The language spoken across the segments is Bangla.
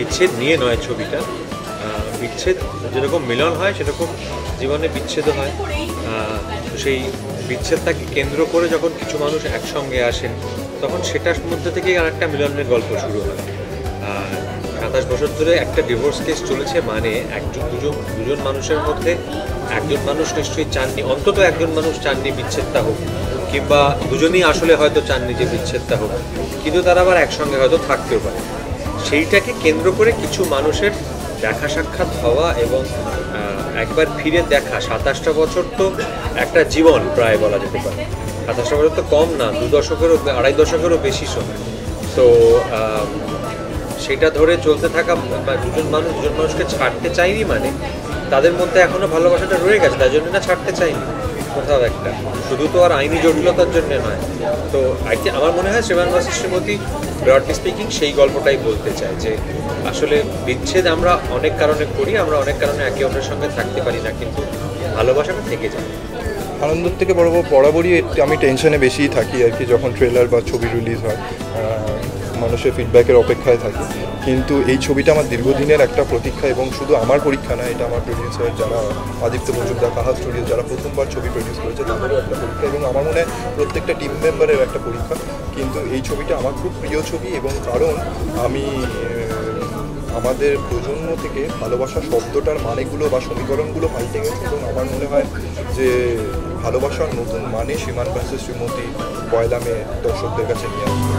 বিচ্ছেদ নিয়ে নয় ছবিটা, বিচ্ছেদ যেরকম মিলন হয় সেরকম জীবনে বিচ্ছেদও হয়। সেই বিচ্ছেদটাকে কেন্দ্র করে যখন কিছু মানুষ একসঙ্গে আসেন তখন সেটার মধ্যে থেকেই আর একটা মিলনের গল্প শুরু হয়। 27 বছর ধরে একটা ডিভোর্স কেস চলেছে, মানে দুজন মানুষের মধ্যে একজন মানুষ নিশ্চয়ই চাননি, অন্তত একজন মানুষ চাননি বিচ্ছেদটা হোক, কিংবা দুজনেই আসলে হয়তো চাননি যে বিচ্ছেদটা হোক, কিন্তু তারা আবার একসঙ্গে হয়তো থাকতেও পারে। সেইটাকে কেন্দ্র করে কিছু মানুষের দেখা সাক্ষাৎ হওয়া এবং একবার ফিরে দেখা। 27টা বছর তো একটা জীবন প্রায় বলা যেতে পারে। 27টা বছর তো কম না, 2 দশকেরও 2.5 দশকেরও বেশি সময়। তো সেটা ধরে চলতে থাকা দুজন মানুষকে ছাড়তে চাইনি, মানে তাদের মধ্যে এখনো ভালোবাসাটা রয়ে গেছে, তাই জন্য না ছাড়তে চাইনি কোথাও একটা, শুধু তো আর আইনি জটিলতার জন্য নয়। তো আমার মনে হয় শ্রীমান ভার্সেস শ্রীমতী ব্রডলি স্পিকিং সেই গল্পটাই বলতে চায় যে আসলে বিচ্ছেদ আমরা অনেক কারণে করি, আমরা অনেক কারণে একে অপরের সঙ্গে থাকতে পারি না, কিন্তু ভালোবাসাটা থেকে যায়। আনন্দের থেকে বরাবরই আমি টেনশনে বেশিই থাকি আর কি, যখন ট্রেলার বা ছবি রিলিজ হয় মানুষের ফিডব্যাকের অপেক্ষায় থাকি। কিন্তু এই ছবিটা আমার দীর্ঘদিনের একটা প্রতীক্ষা, এবং শুধু আমার পরীক্ষা না, এটা আমার প্রডিউসার যারা আদিত্য মজুমদার, কাহা স্টুডিও যারা প্রথমবার ছবি প্রডিউস করেছে তাদেরও একটা পরীক্ষা, এবং আমার মনে হয় প্রত্যেকটা টিম মেম্বারের একটা পরীক্ষা। কিন্তু এই ছবিটা আমার খুব প্রিয় ছবি, এবং কারণ আমি আমাদের প্রজন্ম থেকে ভালোবাসা শব্দটার মানেগুলো বা সমীকরণগুলো পাল্টে গেছে, এবং আমার মনে হয় যে ভালোবাসার নতুন মানে শ্রীমান ভার্সেস শ্রীমতী 1 মে দর্শকদের কাছে নিয়ে আসবে।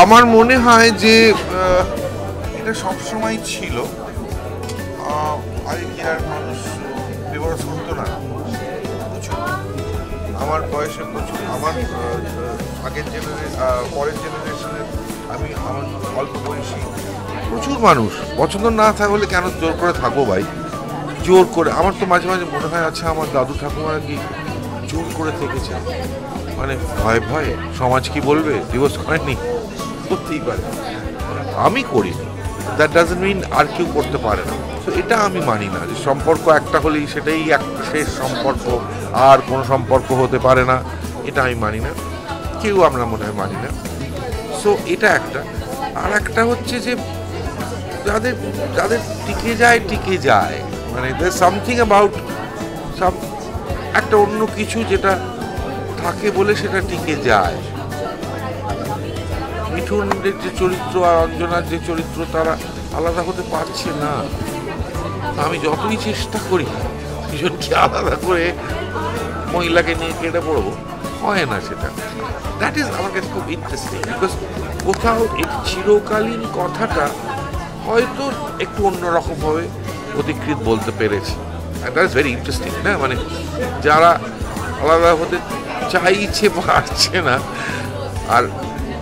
আমার মনে হয় যে এটা সবসময় ছিল, আগে কি আর মানুষ ডিভোর্স করতো না? আমার বয়সে প্রচুর, আমার আগের পরের জেনারেশনের, আমার অল্প বয়সী প্রচুর মানুষ পছন্দ না থাকলে কেন জোর করে থাকবো ভাই, জোর করে। আমার তো মাঝে মাঝে মনে হয় আচ্ছা আমার দাদু ঠাকুমারা কি জোর করে থেকেছে, মানে ভয় ভয়ে সমাজ কি বলবে, ডিভোর্স করেনি, করতেই পারে, আমি করিনি, দ্যাট ডাজন্ট মিন আর কেউ করতে পারে না। তো এটা আমি মানি না যে সম্পর্ক একটা হলেই সেটাই একটা শেষ সম্পর্ক, আর কোনো সম্পর্ক হতে পারে না, এটা আমি মানি না, কেউ আমরা মনে হয় মানি না। সো এটা একটা। আর একটা হচ্ছে যে যাদের যাদের টিকে যায়, মানে দের সামথিং অ্যাবাউট একটা অন্য কিছু যেটা থাকে বলে সেটা টিকে যায়। মিঠুনের যে চরিত্র আর অঞ্জনার যে চরিত্র তারা আলাদা হতে পারছে না। আমি যতই চেষ্টা করি দুজনকে আলাদা করে মহিলাকে নিয়ে কেটে পড়বো, হয় না সেটা। দ্যাট ইজ আমার কাছে খুব ইন্টারেস্টিং, বিকজ কোথাও এই চিরকালীন কথাটা হয়তো একটু অন্যরকমভাবে অধিকৃত বলতে পেরেছি। দ্যাট ইজ ভেরি ইন্টারেস্টিং না, মানে যারা আলাদা হতে চাইছে পারছে না, আর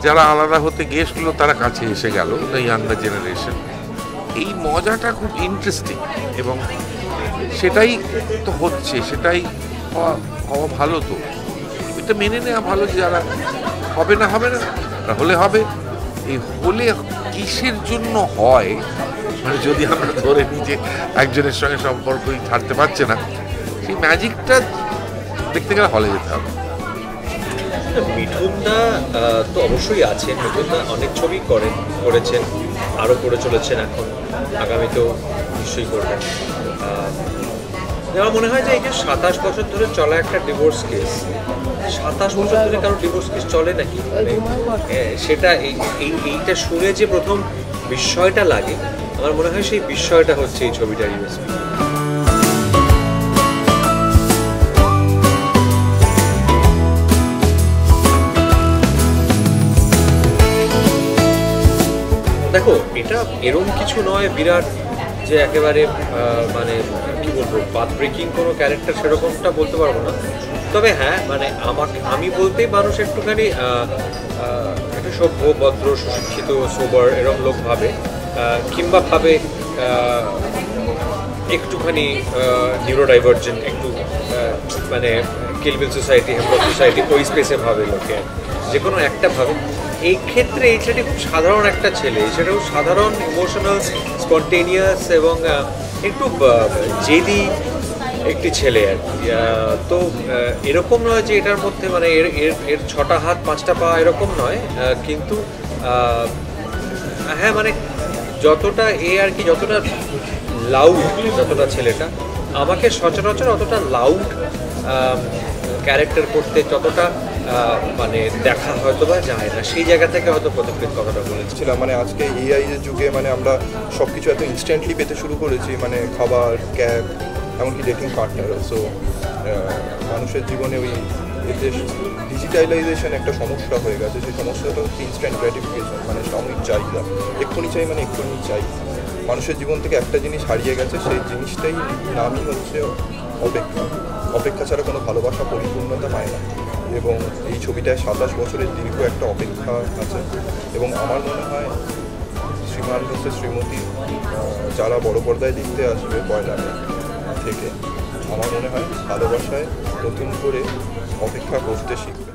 যারা আলাদা হতে গিয়েছিল তারা কাছে এসে গেল, দ্য ইয়াঙ্গার জেনারেশন। এই মজাটা খুব ইন্টারেস্টিং, এবং সেটাই তো হচ্ছে, সেটাই হওয়া ভালো। তো এটা মেনে নেওয়া ভালো যে যারা হবে না হলে হবে। এই হলে কিসের জন্য হয়, মানে যদি আমরা ধরে নিই যে একজনের সঙ্গে সম্পর্কই ছাড়তে পারছে না, সেই ম্যাজিকটা দেখতে গেলে হলে যেতে হবে। মিঠুনদা তো অবশ্যই আছেন, মিঠুনদা অনেক ছবি করেছেন, আরও করে চলেছেন, এখন আগামীতেও নিশ্চয়ই করবেন। আমার মনে হয় যে এই যে 27 বছর ধরে চলা একটা ডিভোর্স কেস, 27 বছর ধরে কারো ডিভোর্স কেস চলে নাকি, মানে সেটা এইটা শুনে যে প্রথম বিস্ময়টা লাগে, আমার মনে হয় সেই বিস্ময়টা হচ্ছে এই ছবিটার ইউএসপি। দেখো, এটা এরকম কিছু নয় বিরাট যে একেবারে মানে কি বলবো পাথ ব্রেকিং কোনো ক্যারেক্টার, সেরকমটা বলতে পারবো না। তবে হ্যাঁ, মানে আমি বলতেই মানুষ একটুখানি একটা সভ্য, ভদ্র, সুশিক্ষিত, সোবার এরকম লোক ভাবে, কিংবা ভাবে একটুখানি নিউরোডাইভার্জেন্ট, একটু মানে কিলবিল সোসাইটি, হেমব্রক সোসাইটি, ওই স্পেসে ভাবে লোকে, যে কোনো একটা ভাবে। এই ক্ষেত্রে এই ছেলেটি খুব সাধারণ একটা ছেলে, এই ছেলেটা খুব সাধারণ, ইমোশনাল, স্পন্টেনিয়াস এবং একটু জেদি একটি ছেলে আর কি। তো এরকম নয় যে এটার মধ্যে মানে এর এর এর 6টা হাত 5টা পা এরকম নয়, কিন্তু হ্যাঁ মানে যতটা আর কি, যতটা লাউড, যতটা ছেলেটা আমাকে সচরাচর অতটা লাউড ক্যারেক্টার করতে যতটা মানে দেখা হয়তো বা যায় না, সেই জায়গা থেকে হয়তো পদক্ষেপ কথাটা বলেছিলাম। মানে আজকে এআই এর যুগে মানে আমরা সব কিছু এত ইনস্ট্যান্টলি পেতে শুরু করেছি, মানে খাবার, ক্যাব, এমনকি ডেটিং পার্টনারও। সো মানুষের জীবনে ওই এতে ডিজিটালাইজেশন একটা সমস্যা হয়ে গেছে। সেই সমস্যাটা হচ্ছে ইনস্ট্যান্ট গ্র্যাটিফিকেশন, মানে সাময়িক চাহিদা, এক্ষুনি চাই মানে এক্ষুনি চাই। মানুষের জীবন থেকে একটা জিনিস হারিয়ে গেছে, সেই জিনিসটাই নামই হচ্ছে অপেক্ষা। অপেক্ষা ছাড়া কোনো ভালোবাসা পরিপূর্ণতা পায় না। এবং এই ছবিটায় 27 বছরের দীর্ঘ একটা অপেক্ষা আছে। এবং আমার মনে হয় শ্রীমান ভার্সেস শ্রীমতী যারা বড় পর্দায় দেখতে আসবে পয়লা থেকে, আমার মনে হয় ভালোবাসায় নতুন করে অপেক্ষা করতে শিখবে।